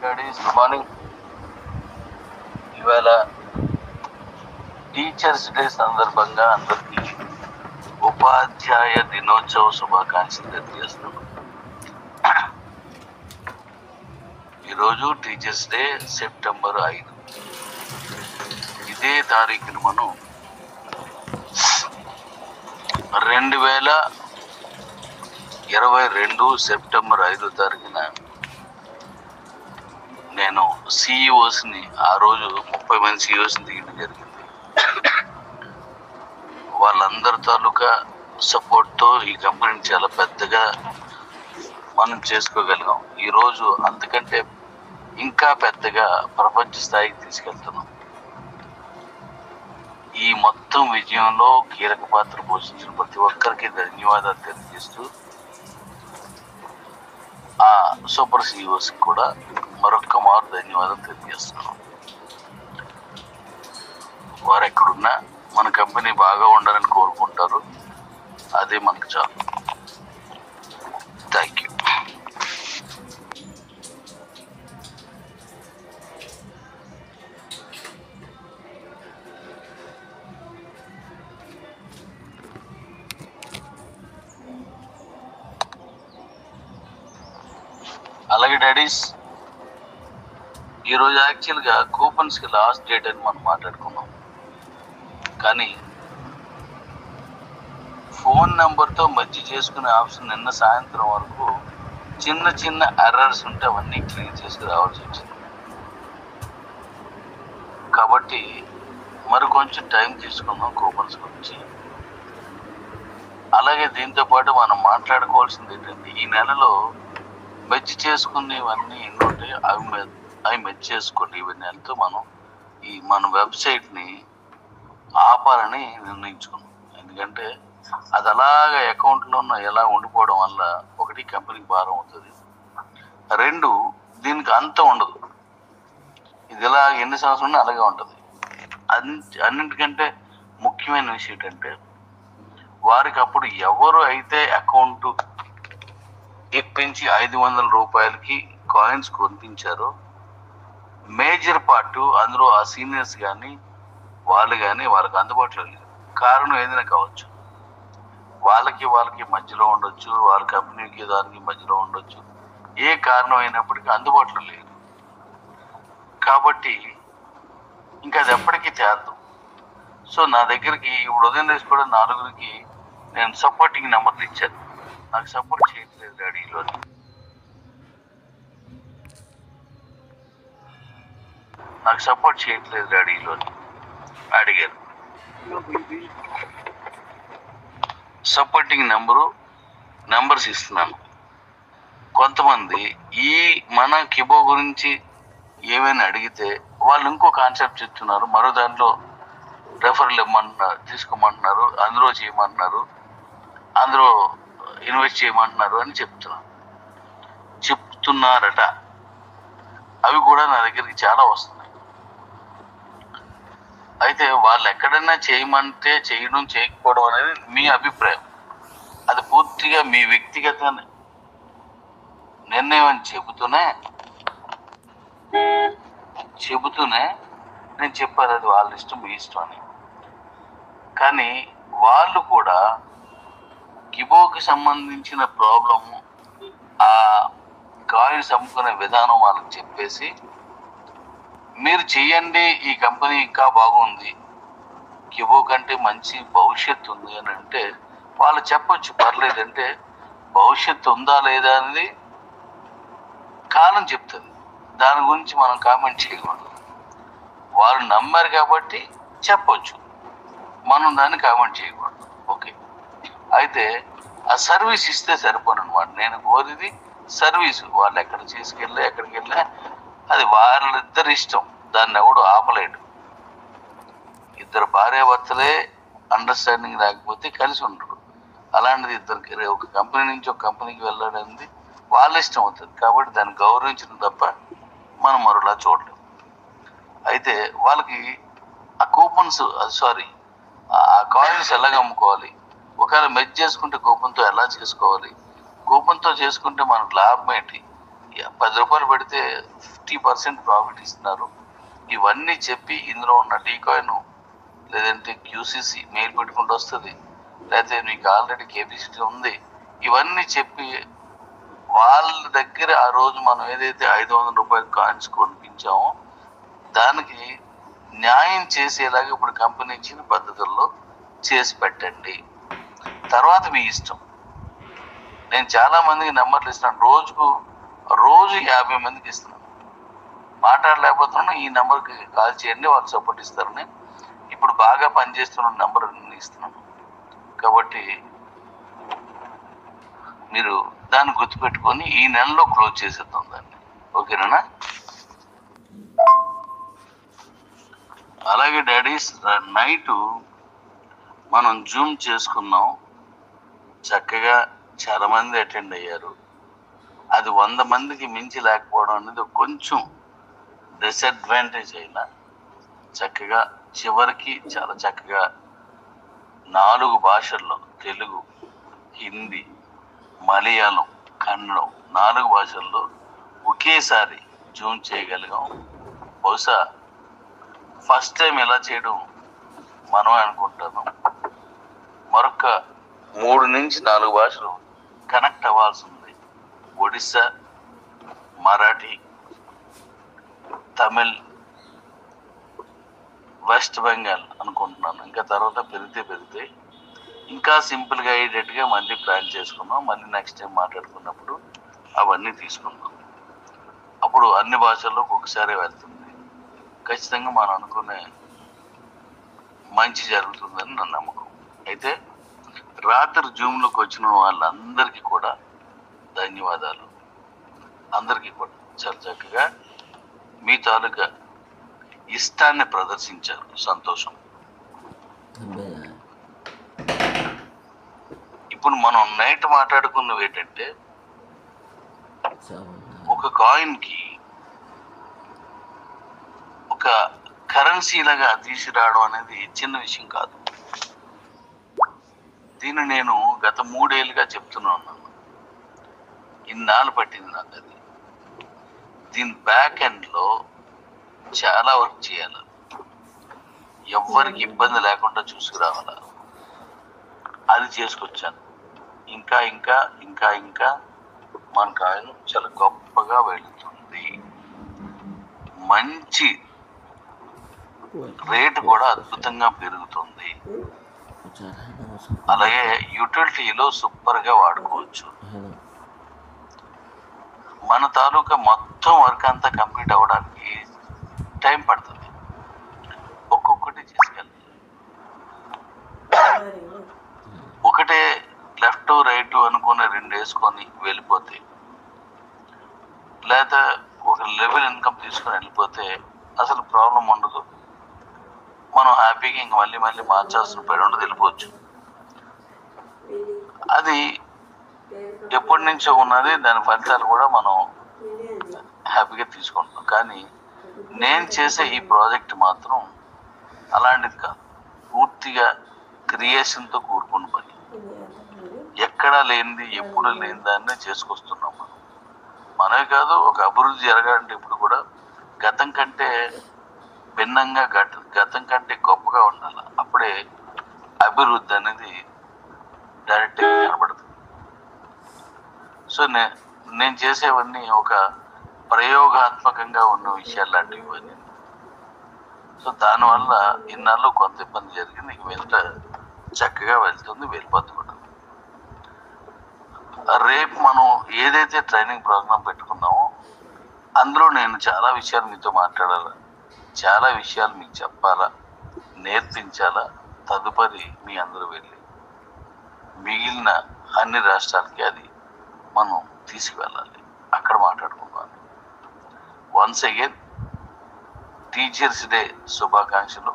Studies good morning. ఇవాళ teachers day సందర్భంగా అందరికీ ఉపాధ్యాయ దినోత్సవ శుభాకాంక్షలు తెలియజేస్తున్నాను. ఈరోజు టీచర్స్ డే సెప్టెంబర్ 5. ఇదే తారీఖును మనం 2022 సెప్టెంబర్ 5 తారీఖున నేను సిఇఓస్ని ఆ రోజు 30 మంది సిఇఓస్ని తీయడం జరిగింది. వాళ్ళందరి తాలూకా సపోర్ట్తో ఈ కంపెనీని చాలా పెద్దగా మనం చేసుకోగలిగాం. ఈరోజు అంతకంటే ఇంకా పెద్దగా ప్రపంచ స్థాయికి తీసుకెళ్తున్నాం. ఈ మొత్తం విజయంలో కీలక పాత్ర పోషించిన ప్రతి ఒక్కరికి ధన్యవాదాలు తెలియజేస్తూ ఆ సూపర్ సిఇఓస్ కూడా మరొక్క మారు ధన్యవాదాలు తెలియజేస్తున్నాం. వారు ఎక్కడున్నా మన కంపెనీ బాగా ఉండాలని కోరుకుంటారు. అదే మనకు చాలు. Thank you. అలాగే డాడీస్, ఈరోజు యాక్చువల్గా కూపన్స్కి లాస్ట్ డేట్ అని మనం మాట్లాడుకున్నాం. కానీ ఫోన్ నెంబర్తో మధ్య చేసుకునే ఆప్షన్ నిన్న సాయంత్రం వరకు చిన్న చిన్న ఎర్రర్స్ ఉంటే అవన్నీ క్లియర్ చేసుకు రావాల్సి వచ్చింది. కాబట్టి మరి కొంచెం టైం తీసుకున్నాం కూపన్స్ గురించి. అలాగే దీంతో పాటు మనం మాట్లాడుకోవాల్సింది ఏంటంటే, ఈ నెలలో మెచ్ చేసుకునేవన్నీ ఎన్ని ఉంటాయి అవి మెచ్ చేసుకోండి. ఇవన్నీ నెలతో మనం మన వెబ్సైట్ని ఆపాలని నిర్ణయించుకున్నాం. ఎందుకంటే అది అలాగా అకౌంట్లో ఎలా ఉండిపోవడం వల్ల ఒకటి కంపెనీకి భారం అవుతుంది, రెండు దీనికి అంత ఉండదు. ఇది ఎలా ఎన్ని సంవత్సరాలు అలాగే ఉంటుంది. అన్నింటికంటే ముఖ్యమైన విషయం ఏంటంటే, వారికి అప్పుడు ఎవరు అయితే అకౌంట్ ఇప్పించి 500 రూపాయలకి కాయిన్స్ కొనిపించారో మేజర్ పార్ట్ అందులో ఆ సీనియర్స్ కానీ వాళ్ళు కానీ వాళ్ళకి అందుబాటులో లేదు. కారణం ఏదైనా కావచ్చు. వాళ్ళకి మధ్యలో ఉండొచ్చు, వాళ్ళ కంపెనీకి దానికి మధ్యలో ఉండొచ్చు. ఏ కారణం అయినప్పటికీ అందుబాటులో లేదు. కాబట్టి ఇంకా అది ఎప్పటికీ చేద్దాం. సో నా దగ్గరికి ఇప్పుడు ఉదయం చేసి కూడా 4 నేను సపోర్టింగ్ నెంబర్లు ఇచ్చాను. నాకు సపోర్ట్ చేయట్లేదు డాడీలో, అడిగారు. సపోర్టింగ్ నెంబర్స్ ఇస్తున్నాను. కొంతమంది ఈ మన కిబో గురించి ఏమైనా అడిగితే వాళ్ళు ఇంకో కాన్సెప్ట్ చెప్తున్నారు. మరో దాంట్లో రెఫరల్ తీసుకోమంటున్నారు, అందులో చేయమంటున్నారు, అందులో ఇన్వెస్ట్ చేయమంటున్నారు అని చెప్తున్నారట. అవి కూడా నా దగ్గరికి చాలా వస్తున్నాయి. అయితే వాళ్ళు ఎక్కడైనా చేయమంటే చేయడం, చేయకపోవడం అనేది మీ అభిప్రాయం. అది పూర్తిగా మీ వ్యక్తిగత నిర్ణయం అని చెబుతూనే నేను చెప్పాను, అది వాళ్ళ ఇష్టం, మీ ఇష్టం అని. కానీ వాళ్ళు కూడా కిబోకి సంబంధించిన ప్రాబ్లము, ఆ కాయిన్స్ అమ్ముకునే విధానం వాళ్ళకి చెప్పేసి, మీరు చెయ్యండి, ఈ కంపెనీ ఇంకా బాగుంది, కిబో కంటే మంచి భవిష్యత్తు ఉంది అని అంటే వాళ్ళు చెప్పొచ్చు, పర్లేదంటే భవిష్యత్తు ఉందా లేదా అనేది కాలం చెప్తుంది. దాని గురించి మనం కామెంట్ చేయకూడదు. వాళ్ళు నమ్మారు కాబట్టి చెప్పొచ్చు, మనం దాన్ని కామెంట్ చేయకూడదు. ఓకే, అయితే ఆ సర్వీస్ ఇస్తే సరిపోను అనమాట. నేను కోరిది సర్వీసు. వాళ్ళు ఎక్కడికి వెళ్ళా అది వాళ్ళిద్దరి ఇష్టం, దాన్ని ఎవడు ఆపలేడు. ఇద్దరు భార్యాభర్తలే అండర్స్టాండింగ్ లేకపోతే కలిసి ఉండరు. అలాంటిది ఇద్దరికి ఒక కంపెనీ నుంచి ఒక కంపెనీకి వెళ్ళడానికి వాళ్ళ ఇష్టం అవుతుంది. కాబట్టి దాన్ని గౌరవించడం తప్ప మనం మరోలా చూడలేము. అయితే వాళ్ళకి ఆ కూపన్స్ ఆ కాయిన్స్ ఎలాగ అమ్ముకోవాలి, ఒకవేళ మెచ్ చేసుకుంటే కూపన్తో ఎలా చేసుకోవాలి, కూపన్తో చేసుకుంటే మనకు లాభం ఏంటి, రూపాయలు పెడితే 50% ప్రాఫిట్ ఇస్తున్నారు. ఇవన్నీ చెప్పి ఇందులో ఉన్న డీకాయిన్ లేదంటే క్యూసీసీ మెయిల్ పెట్టుకుంటూ వస్తుంది, లేకపోతే మీకు ఆల్రెడీ కేబీసీ ఉంది, ఇవన్నీ చెప్పి వాళ్ళ దగ్గర ఆ రోజు మనం ఏదైతే 500 రూపాయల కాయిన్స్ కొనిపించామో దానికి న్యాయం చేసేలాగా ఇప్పుడు కంపెనీ ఇచ్చిన పద్ధతుల్లో చేసి పెట్టండి. తర్వాత మీ ఇష్టం. నేను చాలా మందికి నెంబర్లు ఇస్తున్నాను, రోజు 50 మందికి ఇస్తున్నాను. మాట్లాడలేకపోతున్నాను, ఈ నెంబర్కి కాల్ చేయండి, వాళ్ళు సపోర్ట్ ఇస్తారని ఇప్పుడు బాగా పనిచేస్తున్న నెంబర్ ఇస్తున్నాను. కాబట్టి మీరు దాన్ని గుర్తుపెట్టుకొని ఈ నెలలో క్లోజ్ చేసేద్దాం దాన్ని. ఓకేనా? అలాగే డాడీస్, నైట్ మనం జూమ్ చేసుకున్నాం, చక్కగా చాలా మంది అటెండ్ అయ్యారు. అది 100 మందికి మించి లేకపోవడం అనేది కొంచెం డిసడ్వాంటేజ్ అయినా చక్కగా చివరికి చాలా చక్కగా 4 భాషల్లో, తెలుగు, హిందీ, మలయాళం, కన్నడం, 4 భాషల్లో ఒకేసారి జూమ్ చేయగలిగాం. బహుశా ఫస్ట్ టైం ఇలా చేయడం మనం అనుకుంటాను. మరొక 3 నుంచి 4 భాషలు కనెక్ట్ అవ్వాల్సి ఉంది. ఒడిస్సా, మరాఠీ, తమిళ్, వెస్ట్ బెంగాల్ అనుకుంటున్నాను. ఇంకా తర్వాత పెరిగితే ఇంకా సింపుల్గా అయ్యేటట్టుగా మళ్ళీ ప్లాన్ చేసుకున్నాం. మళ్ళీ నెక్స్ట్ టైం మాట్లాడుకున్నప్పుడు అవన్నీ తీసుకుందాం. అప్పుడు అన్ని భాషల్లోకి ఒకసారి వెళ్తుంది. ఖచ్చితంగా మనం అనుకునే మంచి జరుగుతుందని నా నమ్మకం. అయితే రాత్రి జూమ్లోకి వచ్చిన వాళ్ళందరికీ కూడా ధన్యవాదాలు. అందరికీ కూడా చాలా చక్కగా మీ తాలూకా ఇష్టాన్ని ప్రదర్శించారు. సంతోషం. ఇప్పుడు మనం నైట్ మాట్లాడుకున్నవి ఏంటంటే, ఒక కాయిన్కి ఒక కరెన్సీ లాగా తీసుకురావడం అనేది చిన్న విషయం కాదు. దీన్ని నేను గత 3 ఏళ్ళుగా చెప్తూనే ఉన్నాను. ఇన్నాళ్ళు పట్టింది నాకు అది. దీని బ్యాక్ ఎండ్లో చాలా వర్క్ చేయాలి, ఎవ్వరికి ఇబ్బంది లేకుండా చూసుకురావాల. అది చేసుకొచ్చాను. ఇంకా ఇంకా ఇంకా ఇంకా మన కాయిన్ చాలా గొప్పగా వెళుతుంది. మంచి రేటు కూడా అద్భుతంగా పెరుగుతుంది. అలాగే యూటిలిటీలో సూపర్గా వాడుకోవచ్చు. మన తాలూకా మొత్తం వర్క్ అంతా కంప్లీట్ అవ్వడానికి టైం పడుతుంది. ఒక్కొక్కటి చేసుకెళ్ళాలి. ఒకటే లెఫ్ట్ రైట్ అనుకుని 2 వేసుకొని వెళ్ళిపోతే, లేదా ఒక లెవెల్ ఇన్కమ్ తీసుకొని వెళ్ళిపోతే అసలు ప్రాబ్లం ఉండదు. మనం హ్యాపీగా ఇంక మళ్ళీ మార్చాల్సిన పని ఉండదు, వెళ్ళిపోవచ్చు. అది ఎప్పటి నుంచో ఉన్నది, దాని ఫలితాలు కూడా మనం హ్యాపీగా తీసుకుంటాం. కానీ నేను చేసే ఈ ప్రాజెక్ట్ మాత్రం అలాంటిది కాదు. పూర్తిగా క్రియేషన్తో కూడుకున్న పని. ఎక్కడా లేనిది, ఎప్పుడు లేని దాన్ని చేసుకొస్తున్నాం మనం. మనమే కాదు, ఒక అభివృద్ధి జరగాలంటే ఇప్పుడు కూడా గతం కంటే భిన్నంగా, గతం కంటే గొప్పగా ఉండాలి. అప్పుడే అభివృద్ధి అనేది డైరెక్ట్గా కనబడుతుంది. సో నేను చేసేవన్నీ ఒక ప్రయోగాత్మకంగా ఉన్న విషయాలు లాంటివి ఇవన్నీ. సో దానివల్ల ఇన్నాళ్ళు కొంత ఇబ్బంది జరిగింది. వెంట చక్కగా వెళ్తుంది, వెళ్ళిపోతుంది కూడా. రేపు మనం ఏదైతే ట్రైనింగ్ ప్రోగ్రామ్ పెట్టుకున్నామో అందులో నేను చాలా విషయాలు మీతో మాట్లాడాలా, చాలా విషయాలు మీకు చెప్పాలా, నేర్పించాలా. తదుపరి మీ అందరూ వెళ్ళి మిగిలిన అన్ని రాష్ట్రాలకి అది మనం తీసుకువెళ్ళాలి. అక్కడ మాట్లాడుకుందాం. వన్స్ అగైన్ టీచర్స్ డే శుభాకాంక్షలు.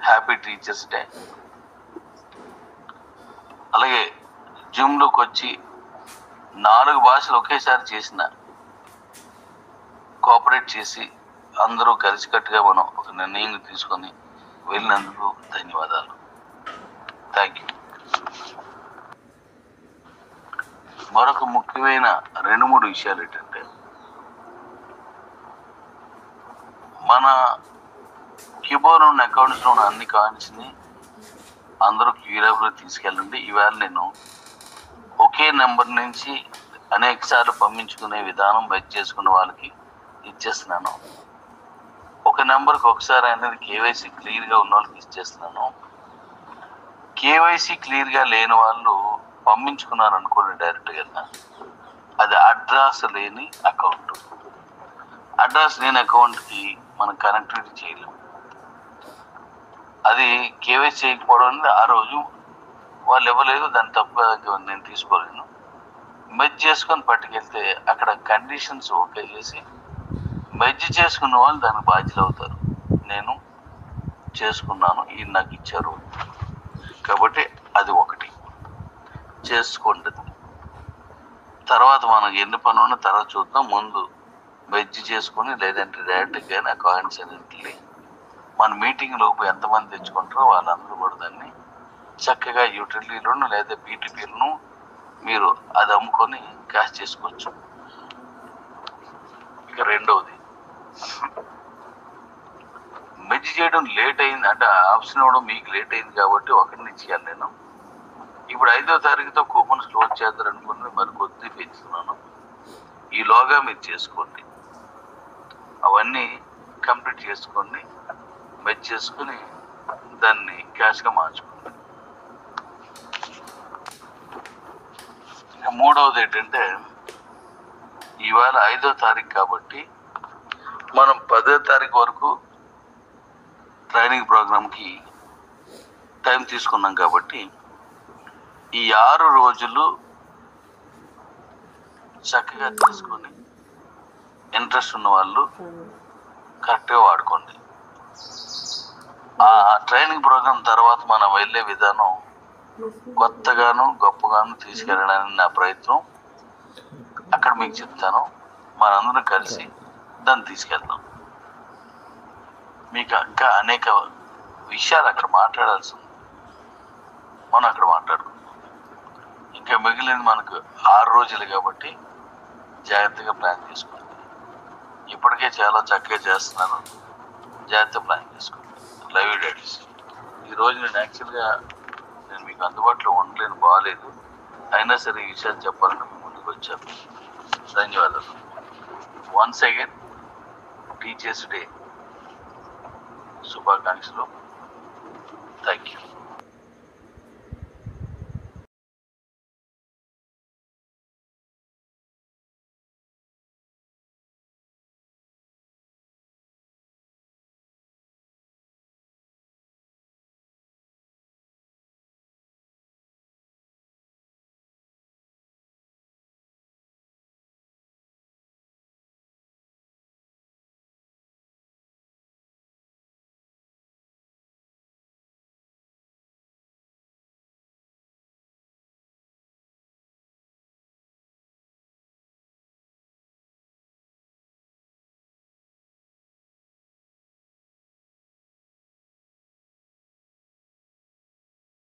Happy teachers day. అలాగే జూమ్లోకి వచ్చి 4 భాషలు ఒకేసారి చేసిన, కోఆపరేట్ చేసి అందరూ కలిసికట్టుగా మనం ఒక నిర్ణయం తీసుకొని వెళ్ళినందుకు ధన్యవాదాలు. Thank you. మరొక ముఖ్యమైన 2-3 విషయాలు ఏంటంటే, మన క్యూబోలో ఉన్న అకౌంట్స్లో ఉన్న అన్ని కాయిన్స్ని అందరూ క్యూరాబ్లో తీసుకెళ్ళండి. ఈవేళ నేను ఒకే నెంబర్ నుంచి అనేక సార్లు పంపించుకునే విధానం బెచ్ చేసుకున్న వాళ్ళకి ఇచ్చేస్తున్నాను. ఒక నెంబర్కి ఒకసారి అనేది కేవైసీ క్లియర్గా ఉన్న వాళ్ళకి ఇచ్చేస్తున్నాను. కేవైసీ క్లియర్గా లేని వాళ్ళు పంపించుకున్నారు అనుకోండి డైరెక్ట్గా, అది అడ్రస్ లేని అకౌంట్. అడ్రస్ లేని అకౌంట్కి మనం కనెక్టివిటీ చేయలేము. అది కేవైసీ చేయకపోవడం అనేది ఆ రోజు వాళ్ళు ఇవ్వలేదు, దాన్ని తప్పుగా నేను తీసుకోలేను. మెర్జ్ చేసుకొని పట్టుకెళ్తే అక్కడ కండిషన్స్ ఓకే చేసి మెర్జ్ చేసుకున్న వాళ్ళు దానికి బాధ్యులు అవుతారు. నేను చేసుకున్నాను, ఈయన నాకు ఇచ్చారు కాబట్టి అది ఒకటి చేసుకోండి. తర్వాత మనకు ఎన్ని పనులు ఉన్నా తర్వాత చూద్దాం. ముందు మెర్జ్ చేసుకుని లేదంటే డైరెక్ట్గా నా కాయిన్స్ అన్నింటినీ మన మీటింగ్ లోపు ఎంతమంది తెచ్చుకుంటారో వాళ్ళందరూ కూడా దాన్ని చక్కగా యూటిలిటీలను లేదా బీటీపీలను మీరు అది అమ్ముకొని క్యాష్ చేసుకోవచ్చు. ఇక రెండవది, మెర్జ్ చేయడం లేట్ అయింది అంటే ఆప్షన్ ఇవ్వడం మీకు లేట్ అయింది కాబట్టి ఒకరిని ఇచ్చేయాలి నేను. ఇప్పుడు 5వ తారీఖుతో కూపన్స్ క్లోజ్ చేద్దారు అనుకుని మరి కొద్ది పెంచుతున్నాను. ఈలోగా మీరు చేసుకోండి, అవన్నీ కంప్లీట్ చేసుకోండి, మెర్జ్ చేసుకుని దాన్ని క్యాష్గా మార్చుకోండి. ఇంకా మూడవది ఏంటంటే, ఇవాళ 5వ తారీఖు కాబట్టి మనం 10వ తారీఖు వరకు ట్రైనింగ్ ప్రోగ్రామ్కి టైం తీసుకున్నాం కాబట్టి ఈ 6 రోజులు చక్కగా తీసుకొని ఇంట్రెస్ట్ ఉన్న వాళ్ళు కరెక్ట్గా వాడుకోండి. ఆ ట్రైనింగ్ ప్రోగ్రామ్ తర్వాత మనం వెళ్ళే విధానం కొత్తగాను గొప్పగాను తీసుకెళ్ళడానికి నా ప్రయత్నం. అక్కడ మీకు చెప్తాను, మనందరం కలిసి దాన్ని తీసుకెళ్దాం. మీకు ఇంకా అనేక విషయాలు అక్కడ మాట్లాడాల్సి ఉంది, మనం అక్కడ మాట్లాడుకుందాం. ఇంకా మిగిలింది మనకు 6 రోజులు కాబట్టి జాగ్రత్తగా ప్లాన్ చేసుకోండి. ఇప్పటికే చాలా చక్కగా చేస్తున్నాను, జాగ్రత్తగా ప్లాన్ చేసుకోండి. Love you daddy's. ఈరోజు నేను యాక్చువల్గా మీకు అందుబాటులో ఉండలేను, బాగాలేదు, అయినా సరే ఈ విషయాలు చెప్పాలని మీ ముందుకు వచ్చాను. ధన్యవాదాలు. వన్స్ అగైన్ టీచర్స్ డే శుభాకాంక్షలు. Thank you.